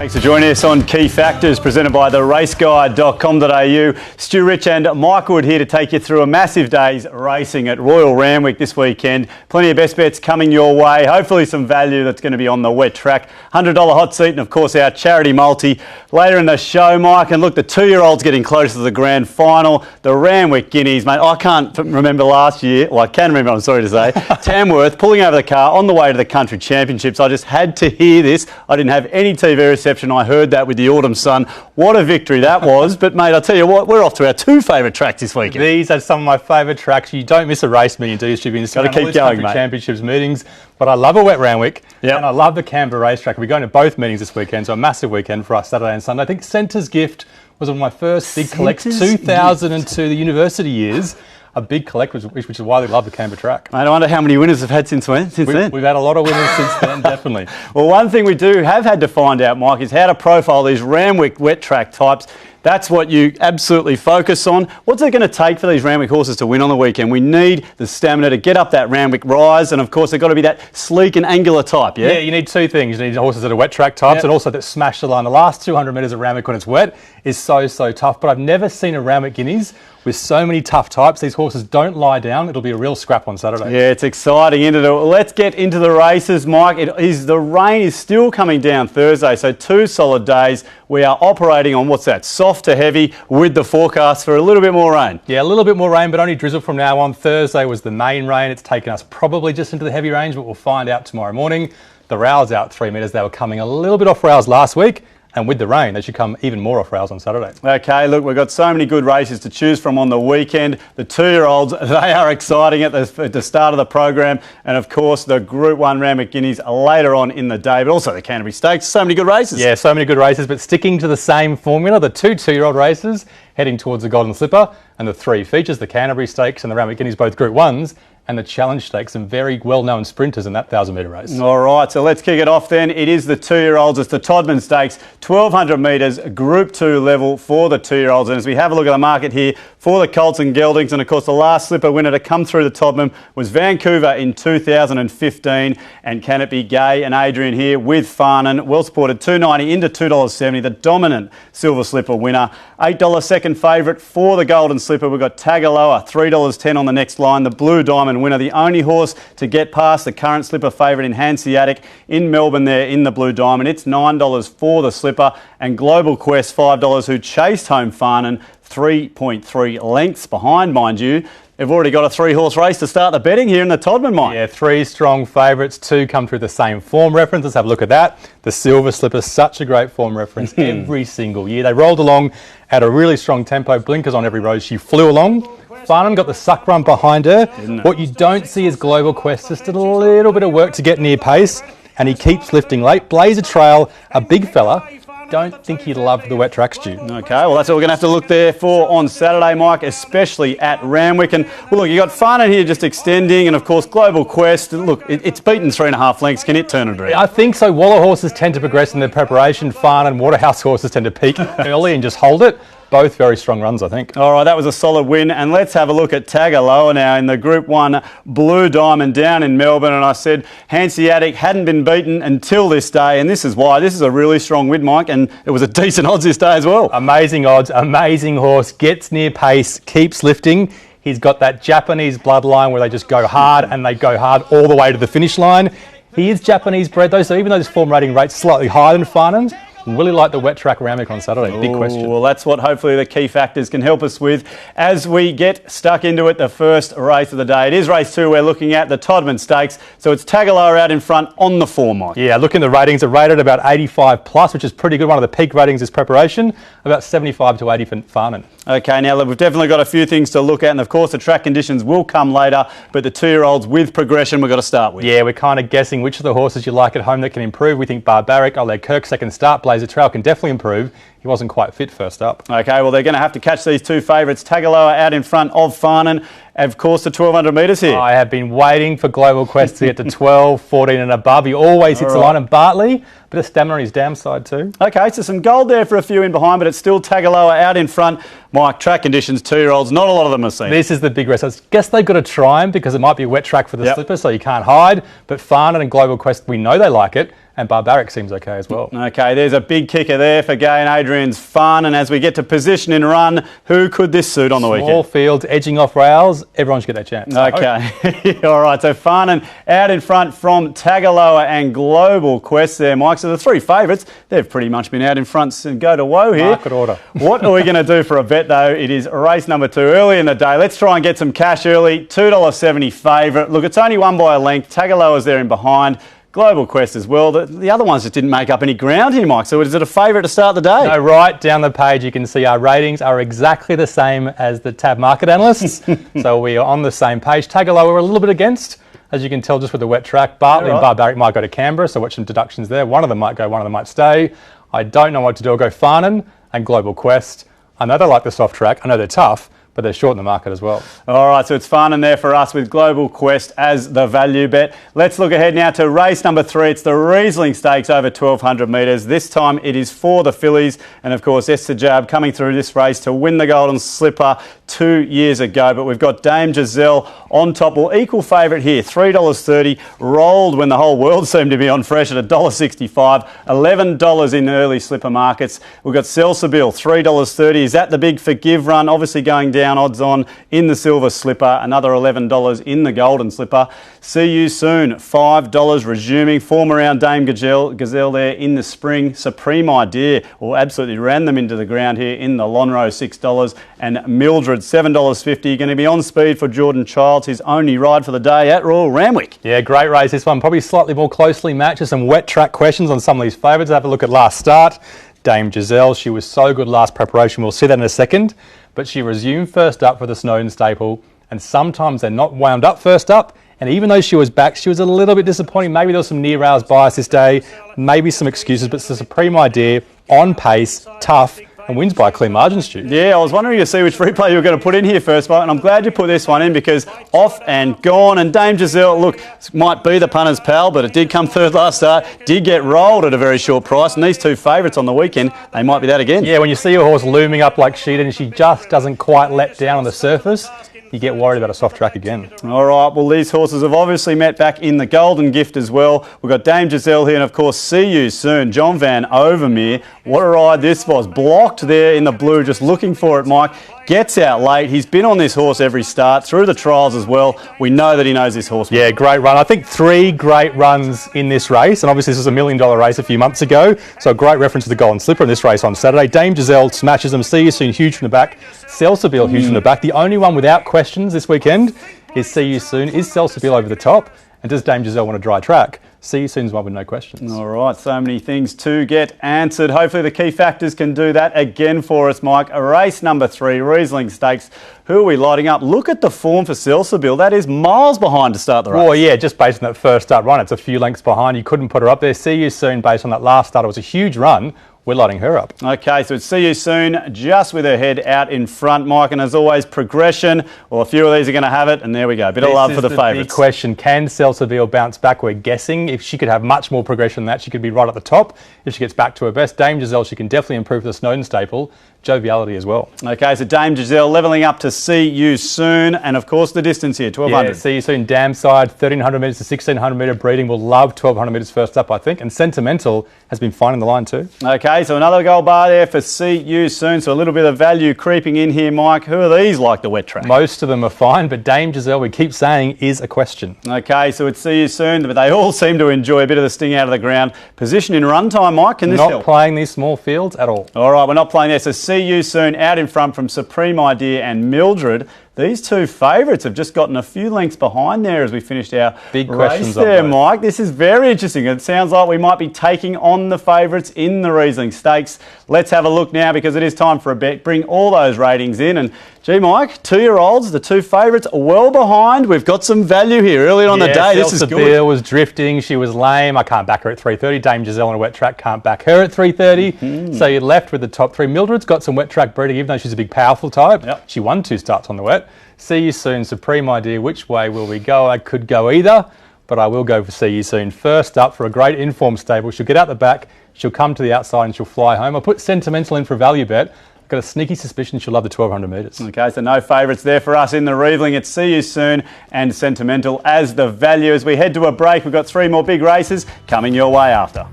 Thanks for joining us on Key Factors, presented by the raceguide.com.au. Stu Rich and Mike Wood here to take you through a massive day's racing at Royal Randwick this weekend. Plenty of best bets coming your way. Hopefully some value that's going to be on the wet track. $100 hot seat and, of course, our charity multi later in the show, Mike. And look, the two-year-old's getting close to the grand final. The Randwick Guineas, mate. I can't remember last year. Well, I can remember, I'm sorry to say. Tamworth pulling over the car on the way to the country championships. I just had to hear this. I didn't have any TV reception. I heard that with the autumn sun. What a victory that was. But, mate, I'll tell you what, we're off to our two favourite tracks this weekend. These are some of my favourite tracks. You don't miss a race meeting, do you, Stu? Got to keep going, mate. Championships meetings. But I love a wet Randwick, and I love the Canberra racetrack. We're going to both meetings this weekend, so a massive weekend for us, Saturday and Sunday. I think Centre's Gift was one of my first big collects, 2002, the university years. A big collect, which is why we love the Canberra track. I wonder how many winners have had since then. We've had a lot of winners since then, definitely. Well, one thing we have had to find out, Mike, is how to profile these Randwick wet track types. That's what you absolutely focus on. What's it going to take for these Randwick horses to win on the weekend? We need the stamina to get up that Randwick rise, and of course they've got to be that sleek and angular type, yeah? Yeah, you need two things. You need horses that are wet track types and also that smash the line. The last 200 metres of Randwick when it's wet is so tough, but I've never seen a Randwick Guineas with so many tough types. These horses don't lie down. It'll be a real scrap on Saturday. Yeah, it's exciting. Let's get into the races, Mike. The rain is still coming down Thursday, so 2 solid days. We are operating on, what's that, soft to heavy with the forecast for a little bit more rain. Yeah, a little bit more rain, but only drizzle from now on. Thursday was the main rain. It's taken us probably just into the heavy range, but we'll find out tomorrow morning. The rails out 3 metres. They were coming a little bit off rails last week. And with the rain, they should come even more off rails on Saturday. Okay, look, we've got so many good races to choose from on the weekend. The two-year-olds, they are exciting at the start of the program. And, of course, the Group One Randwick Guineas later on in the day, but also the Canterbury Stakes. So many good races. Yeah, so many good races, but sticking to the same formula, the two-year-old races heading towards the Golden Slipper, and the 3 features, the Canterbury Stakes and the Randwick Guineas, both Group Ones, and the Challenge Stakes, some very well-known sprinters in that 1,000-metre race. All right, so let's kick it off then. It is the two-year-olds. It's the TODMAN Stakes, 1,200 metres, Group 2 level for the two-year-olds. And as we have a look at the market here for the Colts and Geldings, and of course the last slipper winner to come through the TODMAN was Vancouver in 2015. And can it be Gay and Adrian here with Farnan? Well supported, $2.90 into $2.70, the dominant silver slipper winner. $8 second favourite for the golden slipper. We've got Tagaloa, $3.10 on the next line. The Blue Diamond winner, the only horse to get past the current slipper favourite in Hanseatic in Melbourne there in the Blue Diamond. It's $9 for the slipper. And Global Quest, $5, who chased home Farnan, 3.3 lengths behind, mind you. They've already got a 3-horse race to start the betting here in the TODMAN, Mike. Yeah, 3 strong favourites, 2 come through the same form reference. Let's have a look at that. The Silver Slipper, such a great form reference every single year. They rolled along at a really strong tempo, blinkers on every road. She flew along. Farnan got the suck run behind her. What you don't see is Global Quest, just a little bit of work to get near pace, and he keeps lifting late. Blazer Trail, a big fella. Don't think he'd love the wet track, Stu. Okay, well, that's what we're going to have to look there for on Saturday, Mike, especially at Randwick. And, well, look, you got Farnan here just extending, and, of course, Global Quest. Look, it's beaten 3.5 lengths. Can it turn it around? I think so. Waller horses tend to progress in their preparation. Farnan, Waterhouse horses tend to peak early and just hold it. Both very strong runs, I think. All right, that was a solid win. And let's have a look at Tagaloa now in the Group 1 Blue Diamond down in Melbourne. And I said Hanseatic hadn't been beaten until this day. And this is why. This is a really strong win, Mike. And it was a decent odds this day as well. Amazing odds, amazing horse. Gets near pace, keeps lifting. He's got that Japanese bloodline where they just go hard and they go hard all the way to the finish line. He is Japanese bred though, so even though his form rating rate's slightly higher than Farnan's, will he like the wet track Randwick on Saturday? Big question. Well, that's what hopefully the key factors can help us with as we get stuck into it, the first race of the day. It is race 2 we're looking at, the TODMAN Stakes. So it's Tagaloa out in front on the form, Mike. Yeah, look in the ratings. They're rated about 85 plus, which is pretty good. One of the peak ratings is preparation, about 75 to 80 for Farnan. Okay, now we've definitely got a few things to look at, and of course the track conditions will come later, but the two-year-olds with progression we've got to start with. Yeah, we're kind of guessing which of the horses you like at home that can improve. We think Barbaric, Oleg Kirk, second start, Blazer Trail can definitely improve. He he wasn't quite fit first up. Okay, well, they're going to have to catch these two favourites. Tagaloa out in front of Farnan. Of course, the 1,200 metres here. I have been waiting for Global Quest to get to 12, 14 and above. He always hits the line. And Bartley, bit of stamina on his downside too. Okay, so some gold there for a few in behind, but it's still Tagaloa out in front. Mike, track conditions, 2-year-olds, not a lot of them are seen. This is the big race. I guess they've got to try him because it might be a wet track for the slipper, so you can't hide. But Farnan and Global Quest, we know they like it. And Barbaric seems okay as well. Okay, there's a big kicker there for Gay and Adrian's fun. And as we get to position and run, who could this suit on the weekend? Small fields, edging off rails. Everyone should get their chance. Okay. All right, so Farnan out in front from Tagaloa and Global Quest there, Mike. So the three favourites, they've pretty much been out in front and go to woe here. Market order. What are we going to do for a bet, though? It is race number 2 early in the day. Let's try and get some cash early. $2.70 favourite. Look, it's only won by a length. Tagaloa's there in behind. Global Quest as well. The other ones just didn't make up any ground here, Mike. So is it a favourite to start the day? No, right down the page you can see our ratings are exactly the same as the TAB market analysts. So we are on the same page. Tagaloa we're a little bit against, as you can tell just with the wet track. Bartley and Barbaric might go to Canberra, so watch some deductions there. One of them might go, one of them might stay. I don't know what to do. I'll go Farnan and Global Quest. I know they like the soft track. I know they're tough, but they're short in the market as well. All right, so it's Farnan there for us with Global Quest as the value bet. Let's look ahead now to race number 3. It's the Riesling Stakes over 1,200 metres. This time it is for the fillies. And of course, Esther Jab coming through this race to win the Golden Slipper 2 years ago. But we've got Dame Giselle on top. Well, equal favourite here, $3.30. Rolled when the whole world seemed to be on fresh at $1.65. $11 in early slipper markets. We've got Salsabil, $3.30. Is that the big forgive run? Obviously going down odds on in the silver slipper, another $11 in the golden slipper. See You Soon, $5 resuming. Form around Dame Gazelle there in the spring. Supreme Idea, well, absolutely ran them into the ground here in the Lonhro, $6. And Mildred, $7.50. Going to be on speed for Jordan Childs, his only ride for the day at Royal Randwick. Yeah, great race this one. Probably slightly more closely matched. Just some wet track questions on some of these favourites. Have a look at last start. Dame Giselle, she was so good last preparation. We'll see that in a second. But she resumed first up for the Snowden Staple, and sometimes they're not wound up first up. And even though she was back, she was a little bit disappointing. Maybe there was some near rails bias this day, maybe some excuses, but it's a Supreme Idea, on pace, tough, and wins by a clear margin, Stu. Yeah, I was wondering to see which replay you were going to put in here first, mate, and I'm glad you put this one in because off and gone. And Dame Giselle, look, might be the punter's pal, but it did come third last start, did get rolled at a very short price, and these two favourites on the weekend, they might be that again. Yeah, when you see your horse looming up like she did and she just doesn't quite let down on the surface, you get worried about a soft track again. All right, well, these horses have obviously met back in the Golden Gift as well. We've got Dame Giselle here, and of course, See You Soon. John Van Overmeer. What a ride this was. Blocked there in the blue, just looking for it, Mike. Gets out late. He's been on this horse every start, through the trials as well. We know that he knows this horse. Yeah, great run. I think 3 great runs in this race, and obviously this was $1 million race a few months ago, so a great reference to the Golden Slipper in this race on Saturday. Dame Giselle smashes them. See You Soon, huge from the back. Salsabil, huge from the back. The only one without questions this weekend is See You Soon. Is Salsabil over the top? And does Dame Giselle want a dry track? See You Soon's one with no questions. All right, so many things to get answered. Hopefully the key factors can do that again for us, Mike. Race number 3, Riesling Stakes. Who are we lighting up? Look at the form for Salsabil. That is miles behind to start the race. Well, yeah, just based on that first start run, it's a few lengths behind. You couldn't put her up there. See You Soon, based on that last start, it was a huge run. We're lighting her up. Okay, so it's See You Soon, just with her head out in front, Mike. And as always, progression. Well, a few of these are going to have it, and there we go. Bit of love for the favourites. Big question: can Salsabil bounce back? We're guessing. If she could have much more progression than that, she could be right at the top. If she gets back to her best, Dame Giselle, she can definitely improve the Snowden Staple. Joviality as well. Okay, so Dame Giselle levelling up to See You Soon, and of course the distance here, 1,200. Yeah, See You Soon, dam side, 1,300 metres to 1,600 metre breeding. We'll love 1,200 metres first up, I think. And Sentimental has been finding the line too. Okay, so another gold bar there for See You Soon. So a little bit of value creeping in here, Mike. Who are these like the wet track? Most of them are fine, but Dame Giselle, we keep saying, is a question. Okay, so it's See You Soon, but they all seem to enjoy a bit of the sting out of the ground. Position in run time, Mike, can this help? Not playing these small fields at all. All right, we're not playing there. So See You Soon out in front from Supreme Idea and Mildred. These two favourites have just gotten a few lengths behind there as we finished our big race questions there, Mike. This is very interesting. It sounds like we might be taking on the favourites in the Riesling Stakes. Let's have a look now because it is time for a bet. Bring all those ratings in and Gee, Mike, 2-year-olds, the two favourites, well behind. We've got some value here early on the day. This is good. Beer was drifting. She was lame. I can't back her at 3:30. Dame Giselle on a wet track can't back her at 3:30. So you're left with the top three. Mildred's got some wet track breeding, even though she's a big, powerful type. Yep. She won 2 starts on the wet. See You Soon, Supreme Idea. Which way will we go? I could go either, but I will go for See You Soon. First up for a great informed stable. She'll get out the back. She'll come to the outside and she'll fly home. I'll put Sentimental in for a value bet. Got a sneaky suspicion she'll love the 1200 metres. Okay, so no favourites there for us in the REISLING. It's See You Soon and Sentimental as the value. As we head to a break, we've got 3 more big races coming your way after.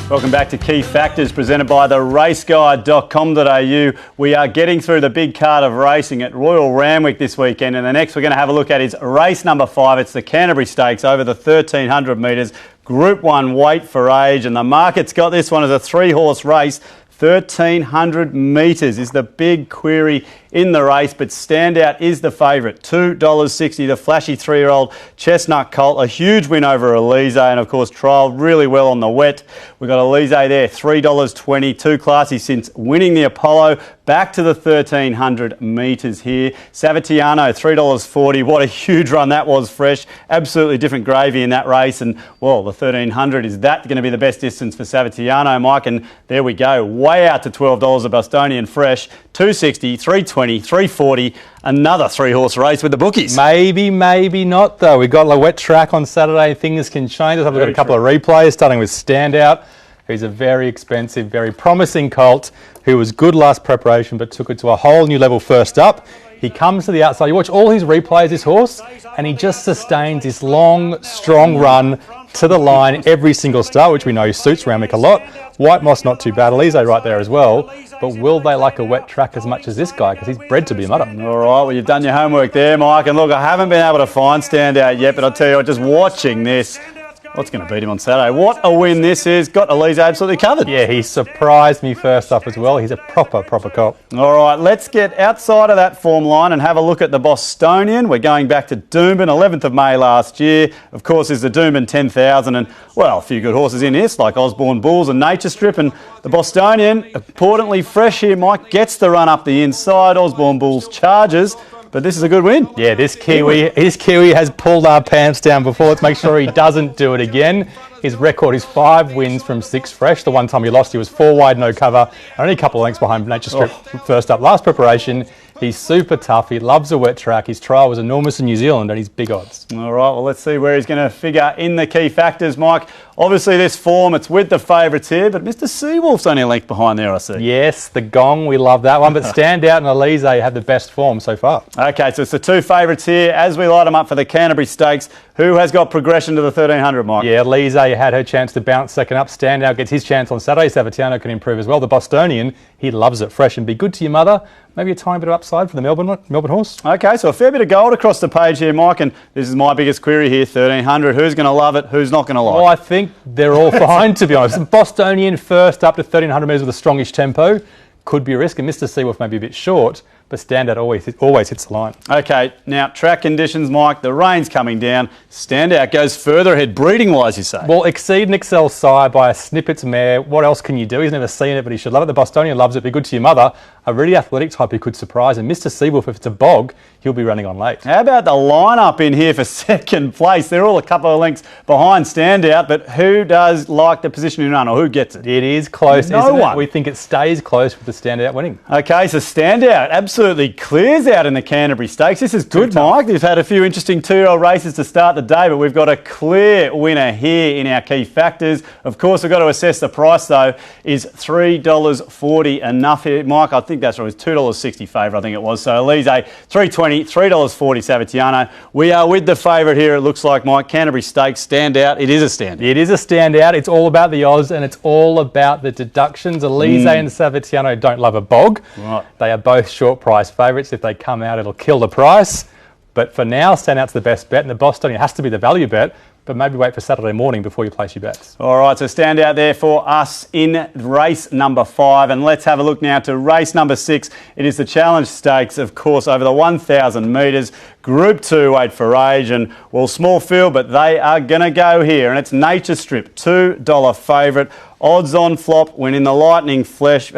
Welcome back to Key Factors, presented by the raceguide.com.au. We are getting through the big card of racing at Royal Randwick this weekend, and the next we're going to have a look at is race number 5. It's the Canterbury Stakes over the 1300 metres, Group 1 weight for age, and the market's got this one as a 3-horse race. 1300 metres is the big query in the race, but standout is the favourite, $2.60, the flashy 3-year-old Chestnut Colt, a huge win over Elise, and of course trialled really well on the wet. We've got Elise there, $3.20, too classy since winning the Apollo. Back to the 1300 metres here. Savatiano, $3.40. What a huge run that was, fresh. Absolutely different gravy in that race. And, well, the 1300, is that going to be the best distance for Savatiano, Mike? And there we go. Way out to $12 a Bostonian fresh. $2.60, $3.20, $3.40. Another 3-horse race with the bookies. Maybe, maybe not, though. We've got a wet track on Saturday. Things can change. We've got a couple of replays, starting with Standout, who's a very expensive, very promising colt who was good last preparation but took it to a whole new level first up. He comes to the outside. You watch all his replays, this horse, and he just sustains this long, strong run to the line every single start, which we know suits Randwick a lot. White Moss not too bad. Elise right there as well. But will they like a wet track as much as this guy? Because he's bred to be a mutter. All right, well, you've done your homework there, Mike. And look, I haven't been able to find Standout yet, but I'll tell you what, just watching this, what's going to beat him on Saturday? What a win this is. Got Elise absolutely covered. Yeah, he surprised me first up as well. He's a proper colt. All right, let's get outside of that form line and have a look at the Bostonian. We're going back to Doomben, 11th of May last year. Of course, is the Doomben 10,000. And, well, a few good horses in this, like Osborne Bulls and Nature Strip. And the Bostonian, importantly fresh here, Mike, gets the run up the inside. Osborne Bulls charges. But this is a good win. Yeah, this Kiwi has pulled our pants down before. Let's make sure he doesn't do it again. His record is 5 wins from 6 fresh. The one time he lost, he was 4 wide, no cover. Only a couple of lengths behind Nature Strip first up. Last preparation, he's super tough. He loves a wet track. His trial was enormous in New Zealand and he's big odds. All right, well, let's see where he's going to figure in the key factors, Mike. Obviously, this form, it's with the favourites here, but Mr. Seawolf's only a length behind there, I see. Yes, the Gong, we love that one. But Standout and Elise have the best form so far. Okay, so it's the 2 favourites here. As we light them up for the Canterbury Stakes, who has got progression to the 1300, Mike? Yeah, Elise had her chance to bounce second up. Standout gets his chance on Saturday. Savatiano can improve as well. The Bostonian, he loves it fresh and be good to your mother. Maybe a tiny bit of upside for the Melbourne horse. Okay, so a fair bit of gold across the page here, Mike, and this is my biggest query here, 1300. Who's going to love it? Who's not going to like it? Well, I think they're all fine, to be honest. Bostonian first up to 1300 metres with a strongish tempo. Could be a risk, and Mr. Seawolf may be a bit short, but Standout always hits the line. Okay, now track conditions, Mike. The rain's coming down. Standout goes further ahead, breeding-wise, you say? Well, exceed and excel sire by a Snippets mare. What else can you do? He's never seen it, but he should love it. The Bostonian loves it. Be good to your mother. A really athletic type who could surprise. And Mr. Seawolf, if it's a bog, he'll be running on late. How about the lineup in here for second place? They're all a couple of lengths behind Standout, but who does like the position in run, or who gets it? It is close, no isn't one. it? We think it stays close with the Standout winning. Okay, so Standout absolutely clears out in the Canterbury Stakes. This is good, Mike. We've had a few interesting 2-year-old races to start the day, but we've got a clear winner here in our key factors. Of course, we've got to assess the price, though. Is $3.40 enough here? Mike, I think that's right. It's $2.60 favourite, I think it was. So Elise, $3.20, $3.40 Savatiano. We are with the favourite here, it looks like, Mike. Canterbury Stakes, Standout. It is a standout. It is a standout. It's all about the odds and it's all about the deductions. Elise and Savatiano don't love a bog. Right. They are both short price favourites. If they come out, it'll kill the price. But for now, Standout's the best bet, and the Bostonian has to be the value bet. But maybe wait for Saturday morning before you place your bets. All right, so Standout there for us in race number 5. And let's have a look now to race number 6. It is the Challenge Stakes, of course, over the 1,000 metres. Group 2 weight for age, and well, small field, but they are going to go here, and it's Nature Strip, $2 favourite. Odds on flop when in the lightning fresh,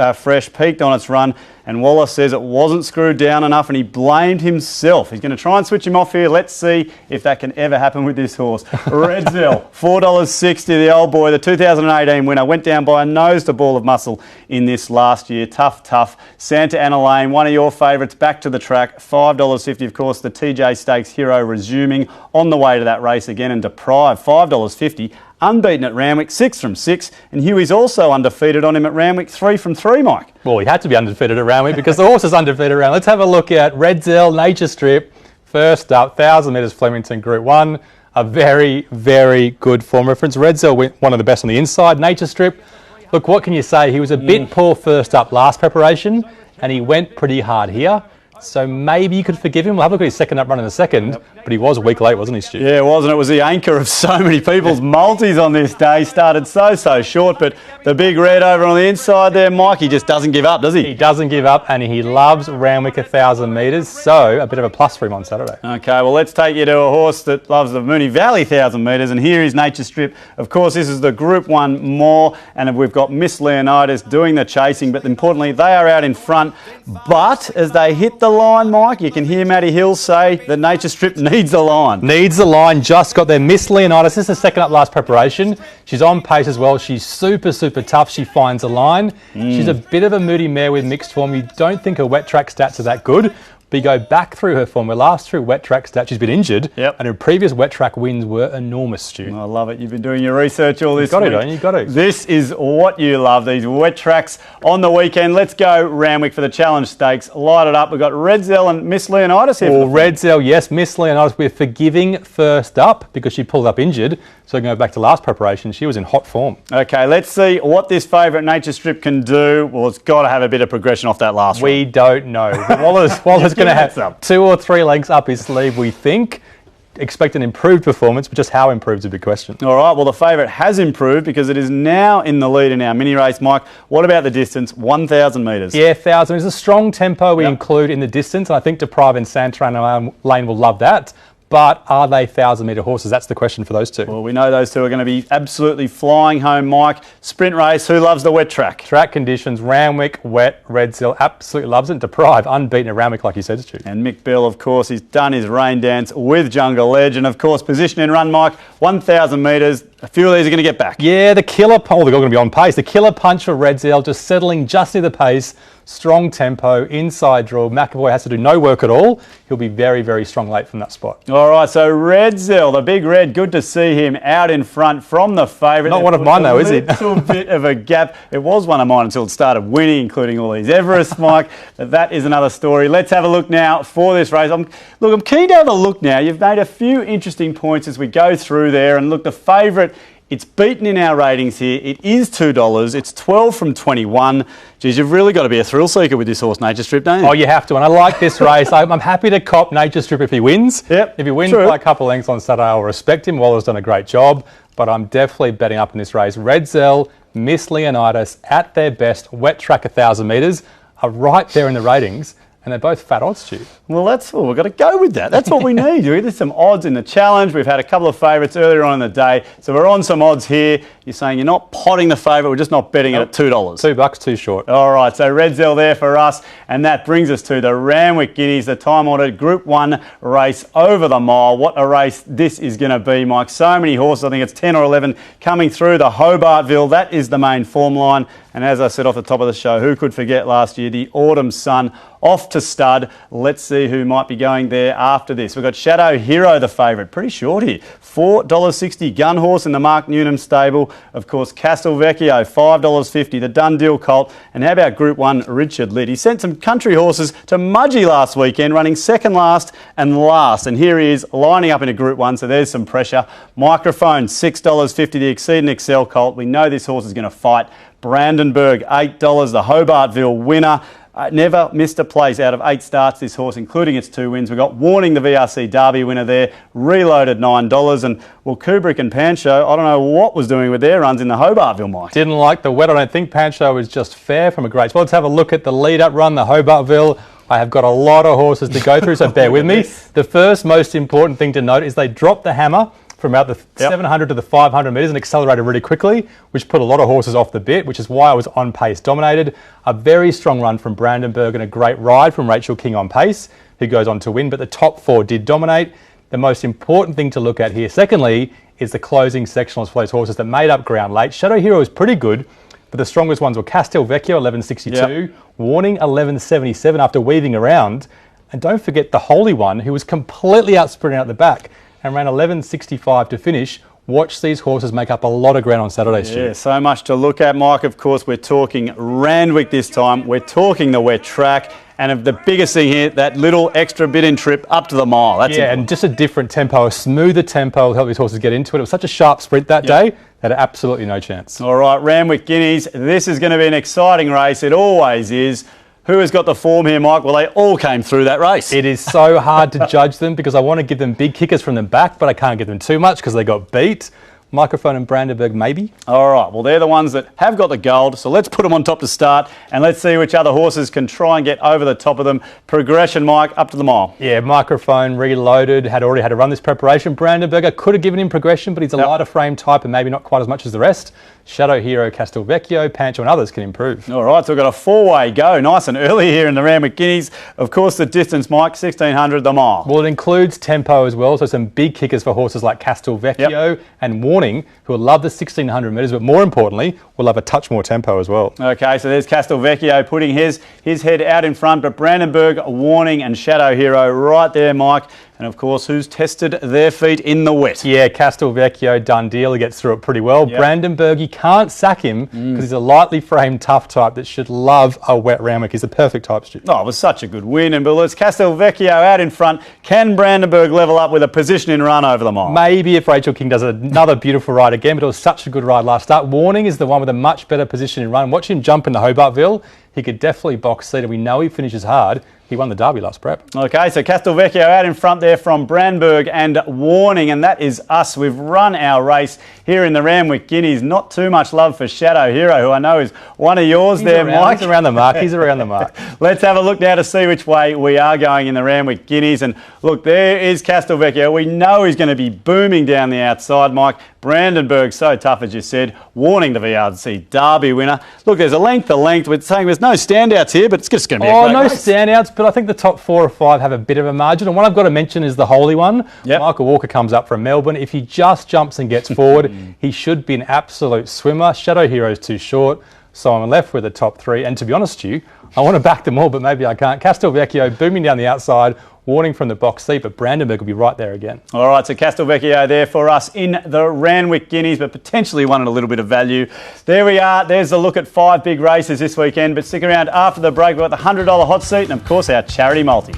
peaked on its run, and Wallace says it wasn't screwed down enough and he blamed himself. He's going to try and switch him off here. Let's see if that can ever happen with this horse. Redzel, $4.60, the old boy, the 2018 winner, went down by a nose to ball of muscle in this last year. Tough. Santa Ana Lane, one of your favourites, back to the track, $5.50. Of course, the TJ Stakes hero resuming on the way to that race again, and Deprived, $5.50. Unbeaten at Randwick, 6 from 6, and Huey's also undefeated on him at Randwick, 3 from 3, Mike. Well, he had to be undefeated at Randwick because the horse is undefeated around. Let's have a look at Redzel, Nature Strip. First up, 1,000 metres Flemington Group 1. A very, very good form reference. Redzel went one of the best on the inside. Nature Strip, look, what can you say? He was a bit poor first up last preparation, and he went pretty hard here. So maybe you could forgive him. We'll have a look at his second up run in a second, but he was a week late, wasn't he, Stu? Yeah, it was, and it was the anchor of so many people's multis on this day. Started so short, but the big red over on the inside there, Mike, he just doesn't give up, does he? He doesn't give up, and he loves Randwick 1,000 metres, so a bit of a plus for him on Saturday. Okay, well, let's take you to a horse that loves the Moonee Valley 1,000 metres, and here is Nature Strip. Of course, this is the Group 1 more, and we've got Miss Leonidas doing the chasing, but importantly, they are out in front. But as they hit the line, Mike, you can hear Matty Hill say that Nature Strip needs the line. Needs the line, just got there. Miss Leonidas, this is the second up last preparation. She's on pace as well. She's super tough. She finds a line. She's a bit of a moody mare with mixed form. You don't think her wet track stats are that good. But you go back through her form. Her last through wet track stats, she's been injured. Yep. And her previous wet track wins were enormous, Stu. I love it. You've been doing your research all this week. You got it, don't you? You got it. This is what you love, these wet tracks on the weekend. Let's go Randwick for the Challenge Stakes. Light it up. We've got Redzel and Miss Leonidas here. Well, Redzel, yes. Miss Leonidas, we're forgiving first up because she pulled up injured. So go back to last preparation. She was in hot form. Okay, let's see what this favourite Nature Strip can do. Well, it's got to have a bit of progression off that last one. We don't know. Wallace going to have 2 or 3 lengths up his sleeve, we think. Expect an improved performance, but just how improved is a big question. All right, well, the favourite has improved because it is now in the lead in our mini race, Mike. What about the distance? 1,000 metres. Yeah, 1,000 is a strong tempo we include in the distance, and I think Deprived and Santa Ana Lane will love that. But are they 1,000-metre horses? That's the question for those two. Well, we know those two are going to be absolutely flying home, Mike. Sprint race, who loves the wet track? Track conditions, Randwick, wet, Redzel, absolutely loves it. Deprived, unbeaten at Randwick, like you said, Stu. And Mick Bell, of course, he's done his rain dance with Jungle Edge. And, of course, position and run, Mike, 1,000 metres. A few of these are going to get back. Yeah, the killer punch, they're all going to be on pace. The killer punch for Redzel, just settling just near the pace. Strong tempo, inside draw. McAvoy has to do no work at all. He'll be very strong late from that spot. All right, so Redzel, the big red, good to see him out in front from the favourite. Not one of mine though, is it? A little bit of a gap. It was one of mine until it started winning, including all these Everests, Mike. But that is another story. Let's have a look now for this race. I'm keen to have a look now. You've made a few interesting points as we go through there. And look, the favourite, it's beaten in our ratings here. It is $2. It's 12 from 21. Geez, you've really got to be a thrill seeker with this horse, Nature Strip, don't you? Oh, you have to. And I like this race. I'm happy to cop Nature Strip if he wins. Yep, if he wins by a couple of lengths on Saturday, I'll respect him. Waller's done a great job. But I'm definitely betting up in this race. Redzel, Miss Leonidas, at their best, wet track 1,000 metres, are right there in the ratings. And they're both fat odds, Stu. Well, we've got to go with that. That's what we need. There's some odds in the challenge. We've had a couple of favourites earlier on in the day. So we're on some odds here. You're saying you're not potting the favourite. We're just not betting it at $2. $2 too short. All right, so Redzel there for us. And that brings us to the Randwick Guineas, the time-honoured Group 1 race over the mile. What a race this is going to be, Mike. So many horses. I think it's 10 or 11 coming through the Hobartville. That is the main form line. And as I said off the top of the show, who could forget last year, the Autumn Sun off to stud. Let's see who might be going there after this. We've got Shadow Hero, the favourite. Pretty short here. $4.60. Gun Horse in the Mark Newnham stable. Of course, Castelvecchio, $5.50. The Done Deal Colt. And how about Group 1, Richard Lidd? He sent some country horses to Mudgee last weekend, running second last and last. And here he is lining up into Group 1, so there's some pressure. Microphone, $6.50. The Exceed and Excel Colt. We know this horse is going to fight. Brandenburg, $8. The Hobartville winner. Never missed a place out of 8 starts, this horse, including its 2 wins. We've got Warning, the VRC Derby winner there, Reloaded, $9. And, well, Kubrick and Pancho, I don't know what was doing with their runs in the Hobartville, Mike. Didn't like the wet. I don't think Pancho was just fair from a great spot. Let's have a look at the lead-up run, the Hobartville. I have got a lot of horses to go through, so bear with me. The first most important thing to note is they dropped the hammer from about the 700 to the 500 metres and accelerated really quickly, which put a lot of horses off the bit, which is why I was on pace dominated. A very strong run from Brandenburg and a great ride from Rachel King on pace, who goes on to win, but the top 4 did dominate. The most important thing to look at here, secondly, is the closing sectionals for those horses that made up ground late. Shadow Hero was pretty good, but the strongest ones were Castelvecchio, 1162, Warning, 1177 after weaving around. And don't forget the Holy One, who was completely outsprinting out the back and ran 1165 to finish. Watch these horses make up a lot of ground on Saturday, Stu. Yeah, so much to look at, Mike. Of course, we're talking Randwick this time. We're talking the wet track. And the biggest thing here, that little extra bit in trip up to the mile. That's important. And just a different tempo, a smoother tempo to help these horses get into it. It was such a sharp sprint that day, they had absolutely no chance. All right, Randwick Guineas, this is going to be an exciting race. It always is. Who has got the form here, Mike? Well, they all came through that race. It is so hard to judge them because I want to give them big kickers from the back, but I can't give them too much because they got beat. Microphone and Brandenburg, maybe. All right, well, they're the ones that have got the gold, so let's put them on top to start, and let's see which other horses can try and get over the top of them. Progression, Mike, up to the mile. Yeah, Microphone reloaded, had already had to run this preparation. Brandenburg could have given him progression, but he's a lighter frame type and maybe not quite as much as the rest. Shadow Hero, Castelvecchio, Pancho and others can improve. All right, so we've got a 4-way go, nice and early here in the Randwick Guineas. Of course, the distance, Mike, 1600 the mile. Well, it includes tempo as well, so some big kickers for horses like Castelvecchio and Warning, who will love the 1600 metres, but more importantly, will have a touch more tempo as well. Okay, so there's Castelvecchio putting his head out in front, but Brandenburg, Warning and Shadow Hero right there, Mike. And of course, who's tested their feet in the wet? Yeah, Castelvecchio, done deal. He gets through it pretty well. Brandenburg, you can't sack him because he's a lightly framed, tough type that should love a wet Randwick. He's the perfect type, Stu. Oh, it was such a good win. And but it's Castelvecchio out in front. Can Brandenburg level up with a positioning run over the mile? Maybe if Rachel King does another beautiful ride again, but it was such a good ride last start. Warning is the one with a much better positioning run. Watch him jump in the Hobartville. He could definitely box seat, and we know he finishes hard. He won the Derby last prep. Okay, so Castelvecchio out in front there from Brandenburg and Warning, and that is us. We've run our race here in the Randwick Guineas. Not too much love for Shadow Hero, who I know is one of yours Mike. He's around the mark. He's around the mark. Let's have a look now to see which way we are going in the Randwick Guineas. And look, there is Castelvecchio. We know he's going to be booming down the outside, Mike. Brandenburg, so tough, as you said. Warning, the VRC Derby winner. Look, there's a length to length. We're saying there's no standouts here, but it's just going to be a great race. Standouts, but I think the top 4 or 5 have a bit of a margin. And one I've got to mention is the Holy One. Michael Walker comes up from Melbourne. If he just jumps and gets forward, he should be an absolute swimmer. Shadow Hero's too short, so I'm left with the top 3. And to be honest, Stu, I want to back them all, but maybe I can't. Castelvecchio booming down the outside. Warning from the box seat, but Brandenburg will be right there again. All right, so Castelvecchio there for us in the Randwick Guineas, but potentially one at a little bit of value. There we are. There's a look at 5 big races this weekend, but stick around after the break. We've got the $100 hot seat and, of course, our charity multi.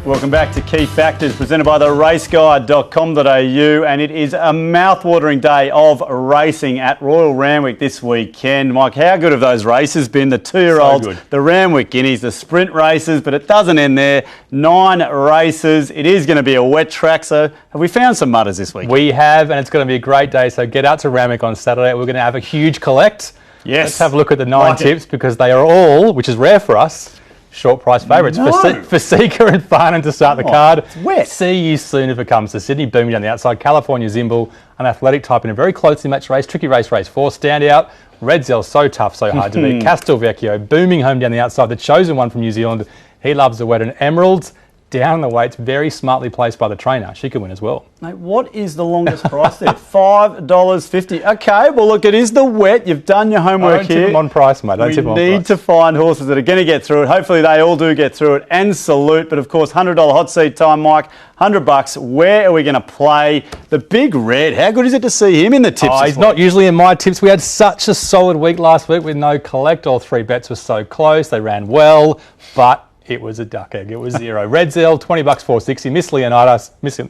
Welcome back to Key Factors, presented by the raceguide.com.au, and it is a mouth-watering day of racing at Royal Randwick this weekend. Mike, how good have those races been? The 2-year-olds, the Randwick Guineas, the sprint races, but it doesn't end there. 9 races. It is going to be a wet track, so have we found some mutters this week? We have, and it's going to be a great day, so get out to Randwick on Saturday. We're going to have a huge collect. Yes. Let's have a look at the 9 tips because they are all, which is rare for us, short price favourites for Seeker and Farnan to start the card. It's wet. See you soon if it comes to Sydney. Booming down the outside. California Zimble, an athletic type in a very closely matched race. Tricky race 4. Standout. Redzel, so tough, so hard to beat. Castelvecchio, booming home down the outside. The chosen one from New Zealand. He loves the wet. And Emeralds, down the weights, very smartly placed by the trainer. She could win as well. Mate, what is the longest price there? $5.50. Okay, well, look, it is the wet. You've done your homework here. Don't tip them on price, mate. Don't tip them on price. We need to find horses that are going to get through it. Hopefully they all do get through it, and salute. But, of course, $100 hot seat time, Mike. $100. Where are we going to play? The Big Red. How good is it to see him in the tips? He's not usually in my tips. We had such a solid week last week with no collect. All 3 bets were so close. They ran well, but it was a duck egg. It was 0. Redzel, $20, $4.60. Miss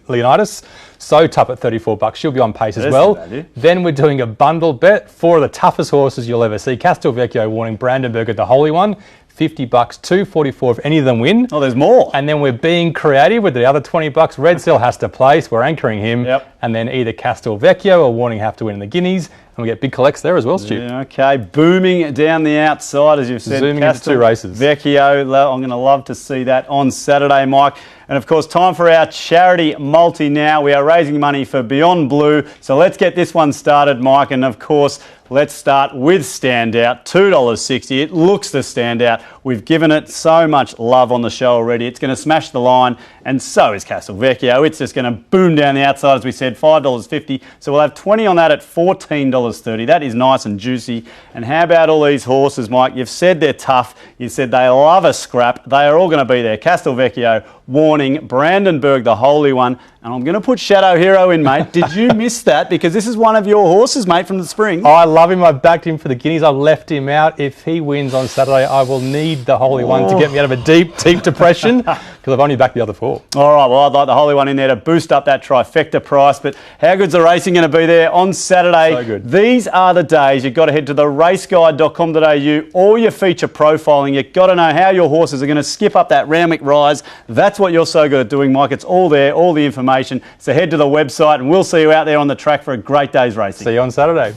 Leonidas, so tough at $34. She'll be on pace as well. Then we're doing a bundle bet. 4 of the toughest horses you'll ever see. Castelvecchio, Warning, Brandenburg at the Holy One. $50, $2.44 if any of them win. Oh, there's more. And then we're being creative with the other $20. Red Seal has to place. We're anchoring him. Yep. And then either Castelvecchio or Warning have to win in the Guineas. And we get big collects there as well, Stu. Yeah, okay, booming down the outside, as you've said. Zooming into 2 races. Vecchio, I'm going to love to see that on Saturday, Mike. And of course, time for our charity multi now. We are raising money for Beyond Blue. So let's get this one started, Mike. And of course, let's start with Standout, $2.60. It looks the standout. We've given it so much love on the show already. It's going to smash the line, and so is Castelvecchio. It's just going to boom down the outside, as we said, $5.50. So we'll have 20 on that at $14.30. That is nice and juicy. And how about all these horses, Mike? You've said they're tough. You said they love a scrap. They are all going to be there. Castelvecchio, Warning, Brandenburg, the Holy One. And I'm going to put Shadow Hero in, mate. Did you miss that? Because this is one of your horses, mate, from the spring. I love him. I've backed him for the Guineas. I've left him out. If he wins on Saturday, I will need the Holy One to get me out of a deep, deep depression because I've only backed the other 4. All right, well, I'd like the Holy One in there to boost up that trifecta price. But how good's the racing going to be there on Saturday? So good. These are the days you've got to head to the raceguide.com.au. All your feature profiling. You've got to know how your horses are going to skip up that Randwick rise. That's what you're so good at doing, Mike. It's all there, all the information. So head to the website and we'll see you out there on the track for a great day's racing. See you on Saturday.